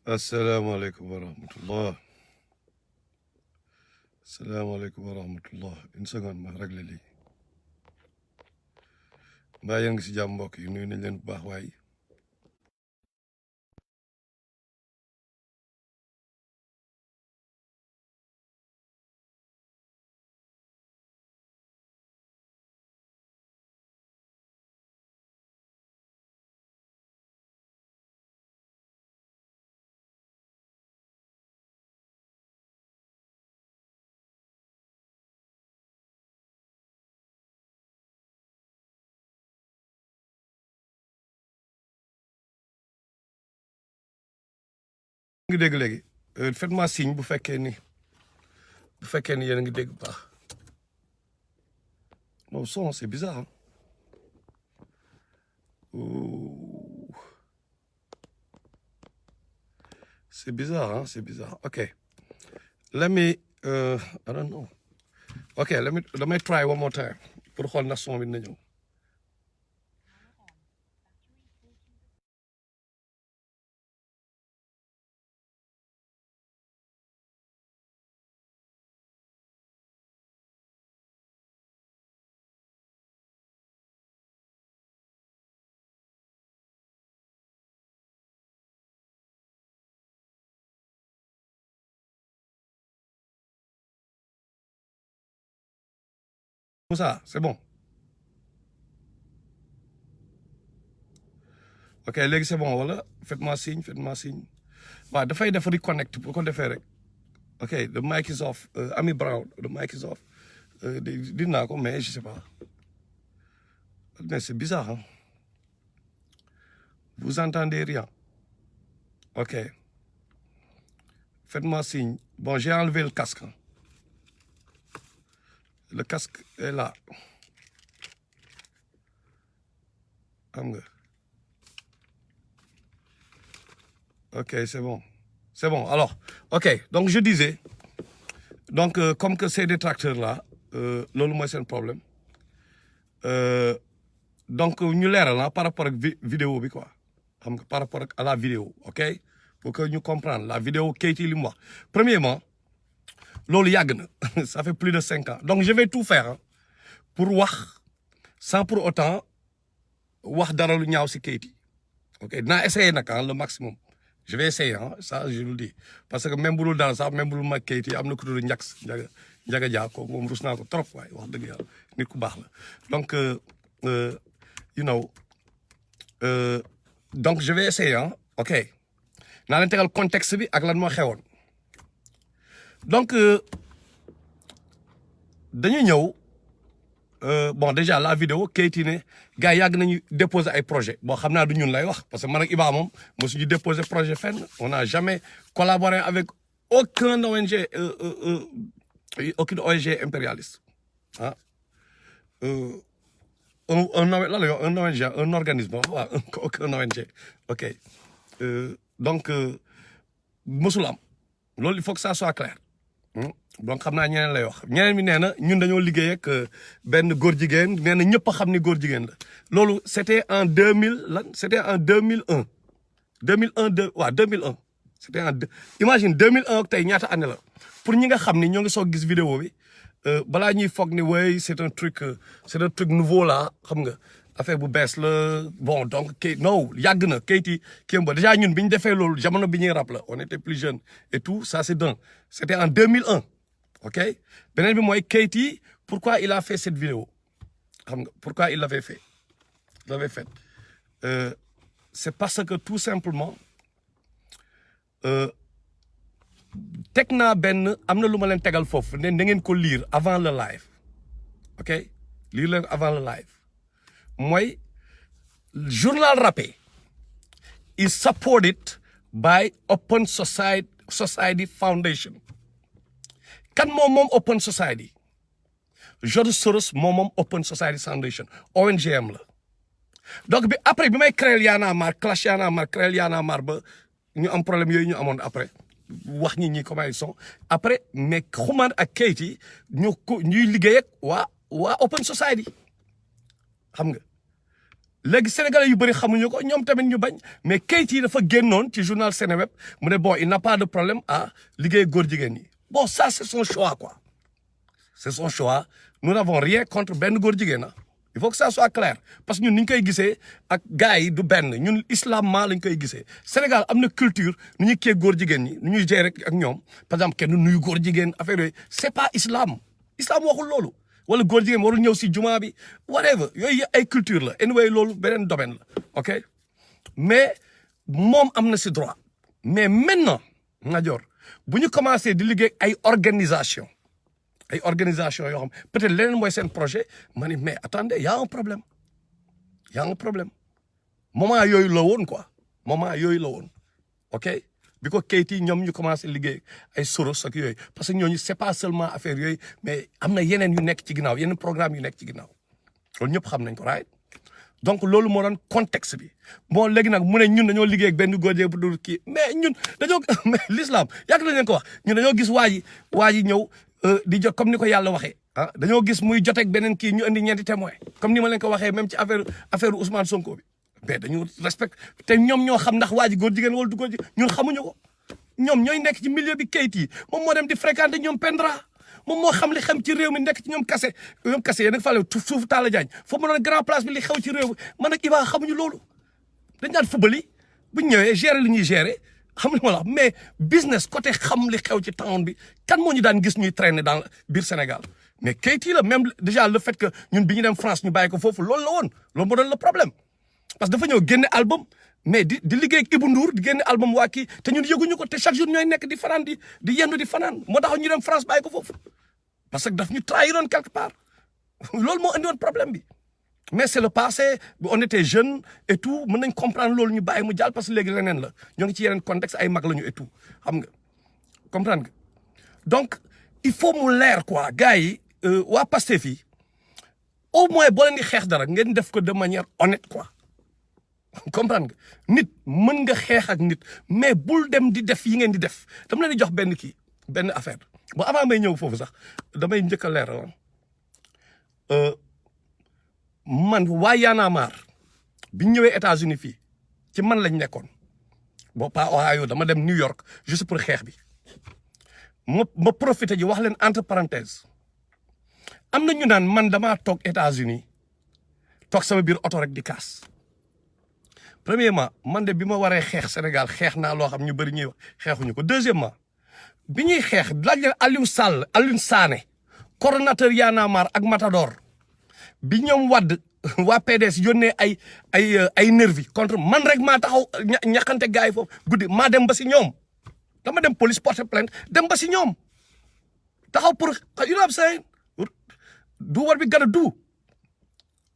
Assalamualaikum warahmatullah. Assalamualaikum warahmatullah. Une seconde ma réglé lii. Mbaa yéen ngi si jàmm mbokk yi nuyu nañ leen bu baax waaye. ngi dégg léegi faites-moi signe bu fekkee ni yéen a ngi dégg bu baax. Non son c'est bizarre hein. Ouh. C'est bizarre hein, c'est bizarre. Okay. Let me I don't know. Okay, let me try one more time pour xool ndax son bi na ñëw. Moussa, c'est bon. Ok, léegi c'est bon wala faites-moi signe. waaw dafay def reconnect bu ko defee rek. Ok, the mic is off. Ami Brown, the mic is off. Dinaa ko mais je sais pas. Mais c'est bizarre hein. Vous entendez rien. Ok. Faites-moi signe. Bon, j'ai enlevé le casque. Hein. Le casque est là. Xam nga. Ok, c'est bon. C'est bon. Alors, ok. Donc, je disais, donc, comme que ces détracteurs-là, loolu mooy seen problème. Donc, ñu leeral na par rapport ak vidéo bi quoi. Xam nga par rapport à la vidéo, ok? Pour que ñu comprendre la vidéo Keyti li mu wax. Premièrement, loolu yàgg na. Ça fait plus de 5 ans. Donc, je vais tout faire hein, pour wax sans pour autant wax dara lu ñaaw si Keyti. Ok, dinaa essayer nag le maximum. Je vais essayer hein, ça je le dis parce que même bu dul dara sax même bu dul mag Keyti am na ku tudd Njaga Dia ko moom rus naa ko trop waaye wax dëgg yàlla nit ku baax la donc you know donc je vais essayer hein, ok naa leen tegal contexte bi ak lan moo xewoon donc dañuy ñëw bon déjà la vidéo Keyti ne gars yàgg nañu déposer ay projet bon xam naa du ñun lay wax parce que man ak Iba moom mosuñu déposer projet fenn on n'a jamais collaboré avec aucune ONG impérialiste ah un ONG un organisme waaw aucun ONG ok donc mosul am loolu il faut que ça soit clair donc xam naa ñeneen lay wax ñeneen mi nee na ñun dañoo liggéey ak benn góor jigéen nee na ñëpp a xam ni góor jigéen la loolu c'était en 2000 lan c'était en 2001 c'était en imagine 2001 ak tey ñaata année la pour ñi nga xam ni ñoo ngi soog gis vidéo bi balaa ñuy foog ni way c'est un truc nouveau là xam nga affaire bu bees la bon donc non yàgg na Keyti Kémba déjà ñun bi ñu defee loolu jamono bi ñuy rap la on était plus jeunes et tout ça c'était en 2001 ok beneen bi mooy Keyti pourquoi il a fait cette vidéo xam nga pourquoi il l'avait fait c'est parce que tout simplement teg naa benn am na lu ma leen tegal foofu ne da ngeen ko lire avant le live ok lire leen avant le live mooy journal rappé is supported by Open Society Foundation kan moom Open Society George Soros moom Open Society Foundation ONGM la donc bi après bi may créer Y'en a marre clash Y'en a marre créer Y'en a marre ba ñu am problème yooyu ñu amoon après wax ñi comment ils sont après mais Xuman ak Keyti ñuy liggéey ak waa Open Society xam nga léegi sénégalais yu bëri xamuñu ko ñoom tamit ñu bañ mais Keyti dafa génnoon ci journal Seneweb mu ne bon il n'a pas de problème à liggéey góor jigéen ñi bon ça c'est son choix quoi c'est son choix nous n'avons rien contre benn góor jigéen ah il faut que ça soit clair parce que ñun ni ñu koy gisee ak gars yi du benn ñun islamement lañ koy gisee Sénégal am na culture nu ñuy kii góor jigéen ñi nu ñuy gérer ak ñoom par exemple kenn nuyu góor jigéen affaire yooyu c'est pas islam waxul loolu wala góor jigéen warul ñëw si jumaa bi whatever yooyu ay culture la anyway loolu beneen domaine la ok mais moom am na si droit mais maintenant Madior bu ñu commencé di liggéey ay organisation yoo xam peut-être leneen mooy seen projet ma ni mais attendez y a un problème moment yooyu la woon quoi moment yooyu la woon ok bi ko Keyti ñoom ñu commencé liggéey ay Soros ak yooyu parce que ñooñu c'est pas seulement affaire yooyu mais am na yeneen yu nekk ci ginnaaw yeneen programme yu nekk ci ginnaaw loolu ñëpp xam nañ ko right donc loolu moo doon contexte bi bon léegi nag mu ne ñun dañoo liggéey ak benn góor bu dul kii mais ñun dañoo mais l'islam yàgg nañ leen ko wax ñun dañoo gis waa ji ñëw di jot comme ni ko yàlla waxee ah dañoo gis muy joteeg beneen kii ñu indi ñeenti témoin comme ni ma leen ko waxee même ci affaire Ousmane Sonko bi mais dañu respect te ñoom ñoo xam ndax waa ji góor jigéen wala du góor jigéen ñun xamuñu ko ñoom ñooy nekk ci milieu bi Keyti moom moo dem di fréquenter ñoom Pendra moom moo xam li xam ci réew mi nekk ci ñoom kase yéen a fàle suufu Talla Diagne foofu ma doon grand place bi li xew ci réew mi man ak Iba xamuñu loolu dañ daan fubali bu ñu ñëwee gérer li ñuy gérer xam nga ma la mais business côté xam li xew ci town bi kan moo ñu daan gis ñuy traîner dans biir Sénégal mais Keyti la même déjà le fait que ñun bi ñu dem France ñu bàyyi ko foofu loolu la woon loolu moo doon le problème parce que dafa ñëw génne album mais di liggéey ak Ibou Ndour di génne album waa kii te ñun yëguñu ko te chaque jour ñooy nekk di fanaan di yendu di fanaan moo tax ñu dem France bàyyi ko foofu parce que daf ñu trahiroon quelque part loolu moo indi woon problème bi mais c'est le passé on était jeunes et tout mën nañ comprendre loolu ñu bàyyi mu jàll parce que léegi leneen la ñoo ngi ci yeneen contexte ay mag lañu et tout xam nga comprendre nga donc il faut mu leer quoi gars yi waa Pastef yi au moins boo leen di xeex dara ngeen def ko de manière honnête quoi comprendre nga nit mën nga xeex ak nit mais bul dem di def yi ngeen di def dama leen di jox benn affaire bon avant may ñëw foofu sax damay njëkk a leeral man waa Y'en a marre bi ñu ñëwee États-Unis fii ci man lañ nekkoon bon pas Ohio dama dem New York juste pour xeex bi ma profité ji wax leen entre parenthèse am na ñu naan man damaa toog États-Unis toog sama biir oto rek di kaas premièrement man de bi ma waree xeex Sénégal xeex naa loo xam ñu bëri ñuy wax xeexuñu ko deuxièmement bi ñuy xeex laaj leen Alioune Sané coordonnateur Y'en a marre ak Matador bi ñoom Wade waa PDS yónnee ay nervi contre man rek maa taxaw ñaxante gars yi foofu guddi maa dem ba si ñoom dama dem police porter plainte dem ba si ñoom taxaw pour you know what I'm saying do what we gotta do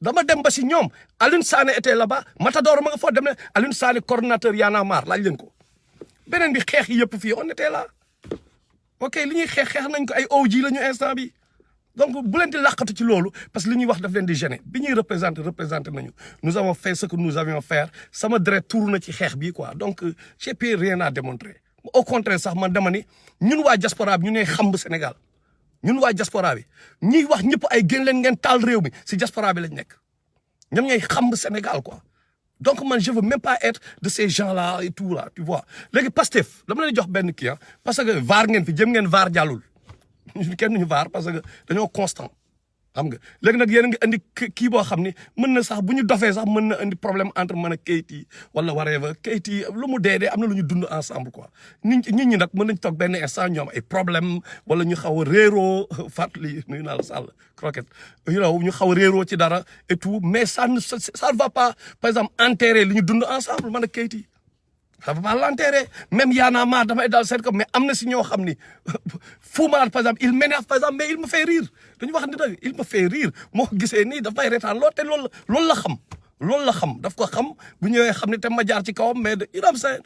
dama dem ba si ñoom Alioune Sané était là-bas Matador ma nga foo dem ne Alioune Sané coordonnateur Y'en a marre laaj leen ko beneen bi xeex yi yëpp fii on était là ok li ñuy xeex nañ ko ay OG la ñu instant bi donc bu leen di làqatu ci loolu parce que li ñuy wax daf leen di gêner bi ñuy représenté nañu nous avons fait ce que nous avions à faire sama deret tour na ci xeex bi quoi donc j'ai plus rien à démontrer au contraire sax man dama ni ñun waa diaspora bi ñu ne xamb Sénégal ñun waa diaspora bi ñiy wax ñëpp ay génn leen ngeen taal réew mi si diaspora bi lañ nekk ñoom ñooy xamb Sénégal quoi donc man je veux même pas être de ces gens là et tout là tu vois léegi Pastef dama leen jox benn kii parce que vaar ngeen fi jëm ngeen vaar jàllul kenn ñu vaar parce que dañoo constant xam nga léegi nag yéen a ngi indi kii boo xam ni mën na sax bu ñu dofee sax mën na indi problème entre man ak Keyti wala whatever Keyti lu mu dee am na lu ñu dund ensemble quoi nit ñi nag mën nañ toog benn instant ñoom ay problème wala ñu xaw a réeroo fàttali nuyu naa la Sall croquette ñu xaw a réeroo ci dara et tout mais ça ne va pas par exemple enterrer li ñu dund ensemble man ak Keyti ça va pas l'enterrer même Y'en a marre damay daal seet ko mais am na si ñoo xam ni Fou Malade par exemple il m'énerve par exemple mais il me fait rire dañu wax ni dëgg il me fait rire moo ko gisee nii daf may reetaan lool te loolu la xam daf ko xam bu ñëwee xam ne te ma jaar ci kawam mais il am sa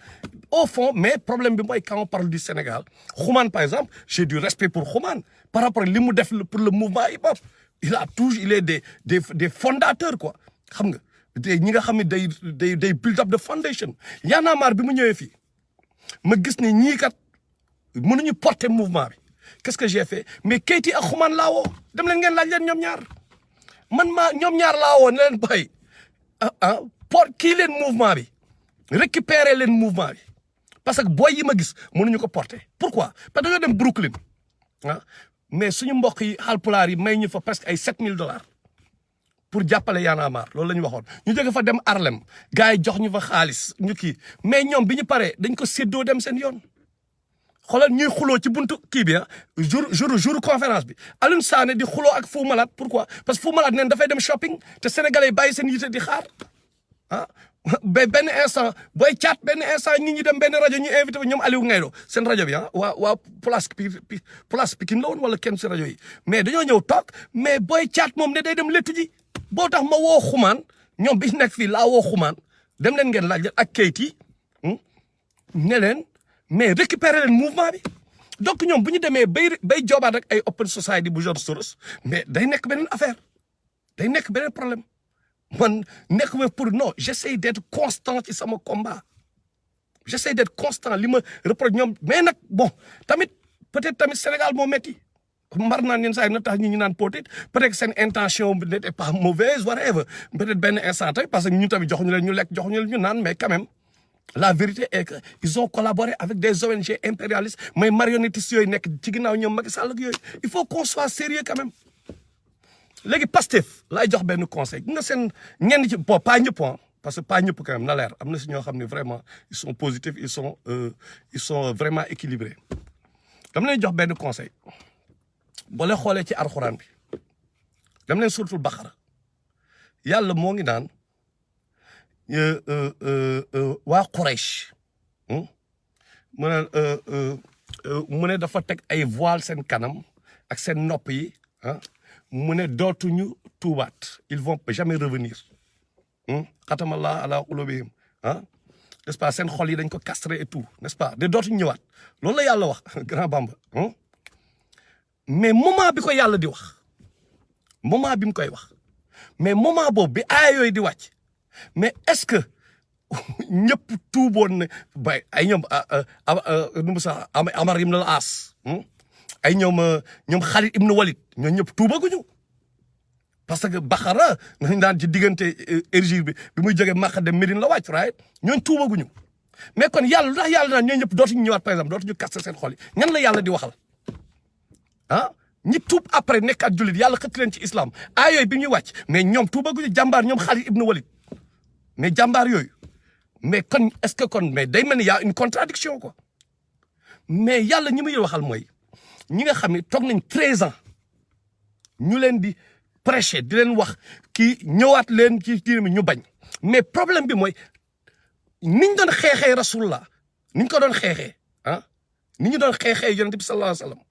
au fond mais problème bi mooy quand on parle du Sénégal Xuman par exemple j'ai du respect pour Xuman par rapport li mu def pour le mouvement hip-hop il est des fondateurs quoi xam nga ñi nga xam ne day build up the foundation Y'en a marre bi mu ñëwee fii ma gis ne ñii kat mënuñu porter mouvement bi qu'est-ce que j'ai fait mais Keyti ak Xuman laa woo dem leen ngeen laaj leen ñoom ñaar ñoom ñaar laa woo ne leen bay pour kii leen mouvement bi récupérer leen mouvement bi parce que boy yi ma gis mënuñu ko porter pourquoi parce que dañoo dem Brooklyn mais suñu mbokk yi Haalpulaar yi may ñu fa presque ay $7,000 pour jàppale Y'en a marre loolu la ñu waxoon ñu jóge fa dem Harlem gars yi jox ñu fa xaalis ñu kii mais ñoom bi ñu paree dañ ko séddoo dem seen yoon xoolal ñuy xuloo ci buntu kii bi jour conférence bi Alioune Sané di xuloo ak Fou Malade pourquoi parce que Fou Malade neen dafay dem shopping te sénégalais yi bàyyi seen yite di xaar benn instant booy caat benn instant ñi dem benn rajo ñu invité ba ñoom Aliou Ngaydo seen rajo bi waa place Pikine la woon wala kenn si rajo yi mais dañoo ñëw toog mais booy caat moom ne day dem lettu ji boo tax ma woo xumaan ñoom bi nekk fii laa woo xumaan dem leen ngeen laaj ak kayit yi ne leen mais récupérer leen mouvement bi donc ñoom bu ñu demee bay joobaat rek ay open society bu George Soros mais day nekk beneen affaire day nekk beneen problème man nekk ma pour non j'essaie d'être constant ci sama combat j'essaie d'être constant li ma reproche ñoom mais nag bon tamit peut-être tamit Sénégal moo metti mbar naan yenn saa yi na tax ñi ñu naan peut-être seen intention n'était pas mauvaise whatever peut-être benn instant tamit parce que ñu tamit joxuñu leen ñu lekk joxuñu leen ñu naan mais quand même la vérité est que ils ont collaboré avec des ONG impérialistes mooy marionnettistes yooyu nekk ci ginnaaw ñoom Macky Sall ak yooyu il faut qu'on soit sérieux quand même léegi Pastef laay jox benn conseil nga seen ñenn ci bon pas ñëpp parce que pas ñëpp quand même na leer am na si ñoo xam ne vraiment ils sont positifs ils sont vraiment équilibrés dama leen jox benn conseil boo leen xoolee ci alxuraan bi dama leen suratul Baqara yàlla moo ngi naan waa Quraysh mu ne dafa teg ay voile seen kanam ak seen nopp yi mu ne dootuñu tuubaat ils vont jamais revenir xatamallah ala qulubihim n'est-ce pas seen xol yi dañ ko castré et tout n'est-ce pas de dootuñu ñëwaat loolu la yàlla wax grand Bamba mais moment bi ko yàlla di wax moment bi mu koy wax mais moment boobu bi aaya yooyu di wàcc mais est-ce que ñëpp tuuboon ne bay ay ñoom nu mu sax Amar ibn al-As ay ñoom Khalid ibn Walid ñoo ñëpp tuubaguñu parce que Baqara nañ daan ci diggante érigir bi muy jógee Makka dem Médine la wàcc right ñooñ tuubaguñu mais kon yàlla lu tax yàlla naan ñoo ñëpp dootuñu ñëwaat par exemple dootuñu kaste seen xol yi ñan la yàlla di waxal ñi tuub après nekk ak jullit yàlla xëtt leen ci islam yooyu bi ñuy wàcc mais ñoom tuubaguñu jàmbaar ñoom Khalid ibn Walid mais jàmbaar yooyu mais kon est-ce que kon mais day mel ni y a une contradiction quoi mais yàlla ñi muy waxal mooy ñi nga xam ne toog nañ 13 ans ñu leen di prêcher di leen wax kii ñëwaat leen ci diine mi ñu bañ mais problème bi mooy niñ doon xeexee rasulullah niñ ko doon xeexee ni ñu doon xeexee yonent bi sallallahu alayhi wa sallam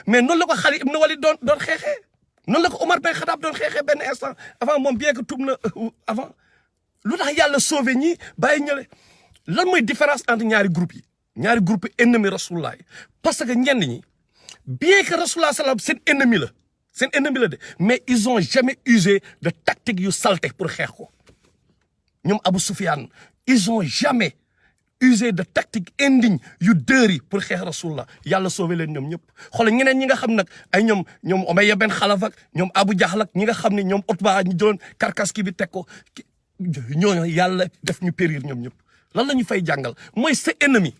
mais noonu la ko Khalid ibn Walid doon xeexee noonu la ko Omar Ben Khattab doon xeexee benn instant avant moom bien que tuub na avant lu tax yàlla sauvé ñi bàyyi ñële lan mooy différence entre ñaari groupe yi ñaari groupe ennemi rasulullah yi parce que ñenn ñi bien que rasulullah sallam seen ennemi la de mais ils ont jamais usé de tactique yu salté pour xeex ko ñoom Abu Sufyan ils ont jamais usé de tactique indigne yu dëri pour xeex rasulullah yàlla sauvé leen ñoom ñëpp xoolal ñeneen ñi nga xam nag ay ñoom Umayya ben Xalaf ak ñoom Abu Jahl ak ñi nga xam ne ñoom Utba ñu doon karkas ki bi teg ko ñooñu yàlla def ñu périr ñoom ñëpp lan la ñu fay jàngal mooy sa ennemi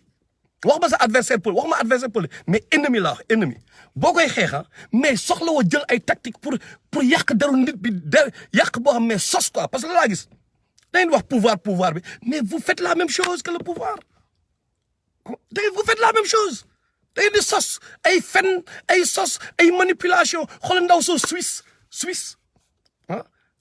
wax ma sa adversaire politique wax ma adversaire politique mais ennemi la wax ennemi boo koy xeexa mais soxla woo jël ay tactique pour yàq deru nit bi yàq boo xam mais sos quoi parce que la laa gis da ngeen wax pouvoir bi mais vous faites la même chose que le pouvoir vous faites la même chose da ngeen di sos ay fen ay sos ay manipulation xoolal ndaw soo Suisse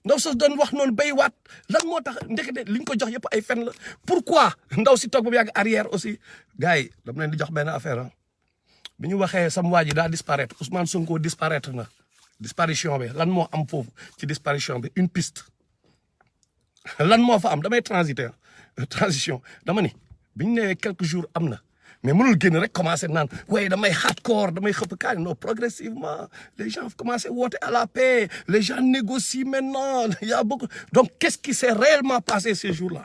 ndaw soo doon wax noonu bay waat lan moo tax ndekete li ñu ko jox yëpp ay fen la pourquoi ndaw si toog ba yàgg arrière aussi gars yi dama leen di jox benn affaire bi ñu waxee sam waa ji daa disparaître Ousmane Sonko disparaître na disparition bi lan moo am foofu ci disparition bi une piste lan moo fa am damay transition dama ni bi ñu nee quelques jours am na mais mënul génn rek commencé naan waaye damay hardcore damay xëpp kaani non progressivement les gens commencé woote à la paix les gens négocient maintenant il y a beaucoup donc qu'est-ce qui s'est réellement passé ces jours-là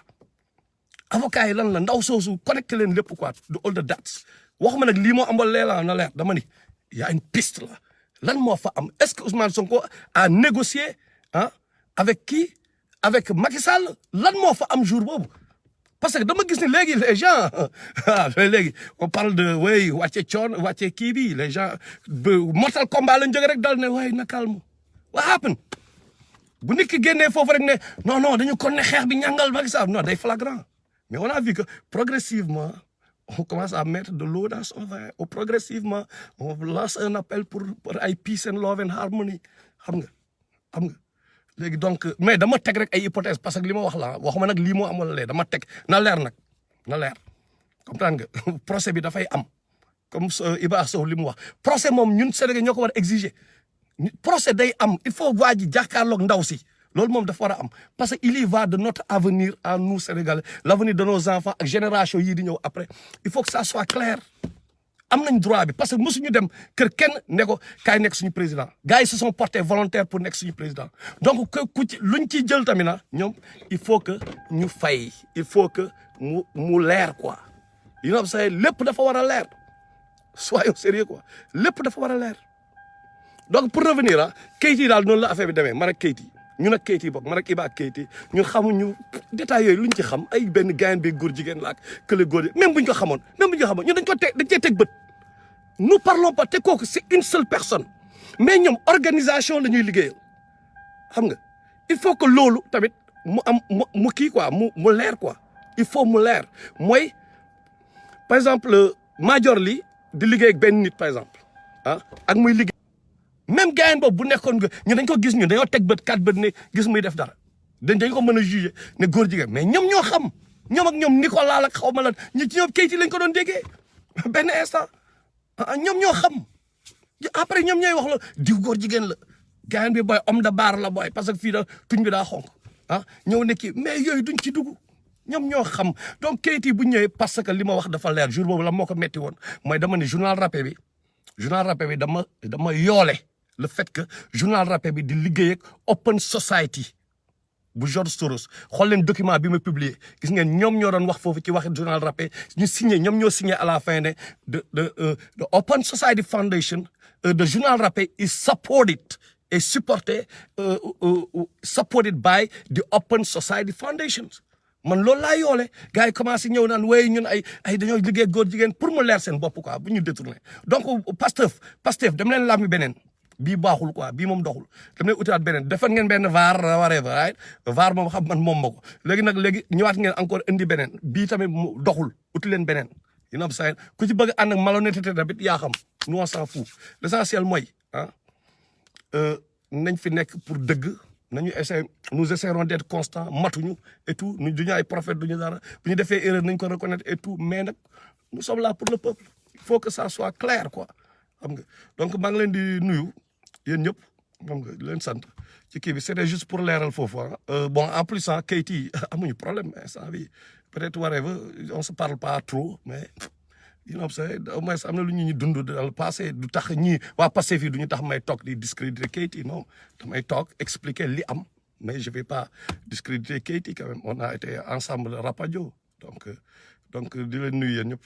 avocats yi lan la ndaw soosu connecté leen lépp quoi de all the dates waxuma nag lii moo amal leela na leer dama ni il y a une piste là lan moo fa am est-ce que Ousmane Sonko a négocié avec qui avec Macky Sall lan moo fa am jour boobu parce que dama gis ni léegi les gens léegi on parle de way wàcce coon wàcce kii bi les gens Mortal Kombat lañ jóge rek dal ne way na calme what happened bu nit ki génnee foofu rek ne non dañu kon ne xeex bi ñàngal Macky Sall non day flagrant mais on a vu que progressivement on commence à mettre de l'eau dans son vin ou progressivement on lance un appel pour ay peace and love and harmony xam nga léegi donc mais dama teg rek ay hypothèse parce que li ma wax la waxuma nag lii moo am wala lee dama teg na leer nag na leer comprendre nga procès bi dafay am comme Iba Sow li mu wax procès moom ñun Sénégal ñoo ko war a exiger procès day am il faut waa ji jàkkaarloog ndaw si loolu moom dafa war a am parce que il y va de notre avenir à nous Sénégalais l'avenir de nos enfants ak génération yii di ñëw après il faut que ça soit clair am nañ droit bi parce que mosuñu dem kër kenn ne ko kaay nekk suñu président gars yi se sont portés volontaires pour nekk suñu président donc ku ci luñ ciy jël tamit na ñoom il faut que ñu fay il faut que mu leer quoi you know say lépp dafa war a leer soyons sérieux quoi lépp dafa war a leer donc pour revenir kayit yi daal noonu la affaire bi demee man ak kayit yi ñun ak kayit yi bokk man ak Iba ak kayit yi ñun xamuñu détails yooyu luñ ci xam ay benn gayan bi góor jigéen la ak kële góor même buñ ko xamoon ñun dañ cee teg bët nous parlons pas te kooku c'est une seule personne mais ñoom organisation la ñuy liggéeyal xam nga il faut que loolu tamit mu am mu kii quoi mu leer quoi il faut mu leer mooy par exemple Madior Ly di liggéey ak benn nit par exemple ak muy liggéey même gayan boobu bu nekkoon nga ñu dañ ko gis ñu dañoo teg bët 4 bët ne gis muy def dara dañ ko mën a juger ne góor jigéen mais ñoom ñoo xam ñoom ak ñoom Nicolas la xaw ma lan ñi ci ñoom kayit yi lañ ko doon déggee benn instant ñoom ñoo xam après ñoom ñooy wax la diw góor jigéen la gayan bi booy homme de barre la booy parce que fii da tuñ bi daa xonk ñëw ne kii mais yooyu duñ ci dugg ñoom ñoo xam donc kayit yi bu ñëwee parce que li ma wax dafa leer jour boobu la moo ko metti woon mooy dama ne journal rappé bi dama yoole le fait que journal rappé bi di liggéey ak Open Society bu George Soros xool leen document bi ma publié gis ngeen ñoom ñoo doon wax foofu ci wax journal rappé ñoom ñoo signé à la fin ne de Open Society Foundation the journal rappé is supported et supported by the Open Society Foundation man loolu laa yoole gars yi commencé ñëw naan waaye ñun ay dañoo liggéey góor jigéen pour mu leer seen bopp quoi bu ñu détourné donc Pastef dem leen làmmi beneen bii baaxul quoi bii moom doxul dem leen utiwaat beneen defal ngeen benn whatever right vaar moom xam man moom ma ko léegi ñëwaat ngeen encore indi beneen bii tamit mu doxul uti leen beneen you know say ku ci bëgg ànd ak malhonnêteté tamit yaa xam nous on s'en fout l'essentiel mooy nañ fi nekk pour dëgg nous essaierons d'être constants matuñu et tout ñu duñu ay prophète duñu dara bu ñu defee erreur nañ ko reconnaître et tout mais nag nous sommes là pour le peuple il faut que ça soit clair quoi xam nga donc maa ngi leen di nuyu yéen ñëpp xam nga di leen sant ci kii bi c'était juste pour leeral foofu bon en plus kayit yi amuñu problème instant bi peut-être whatever on se parle pas trop mais you know say au moins am na lu ñu dund dans le passé du tax ñii waa passé fii du ñu tax may toog di discréditer kayit yi non damay toog expliquer li am mais je vais pas discréditer kayit yi quand même on a été ensemble rapadio donc di leen nuyu yéen ñëpp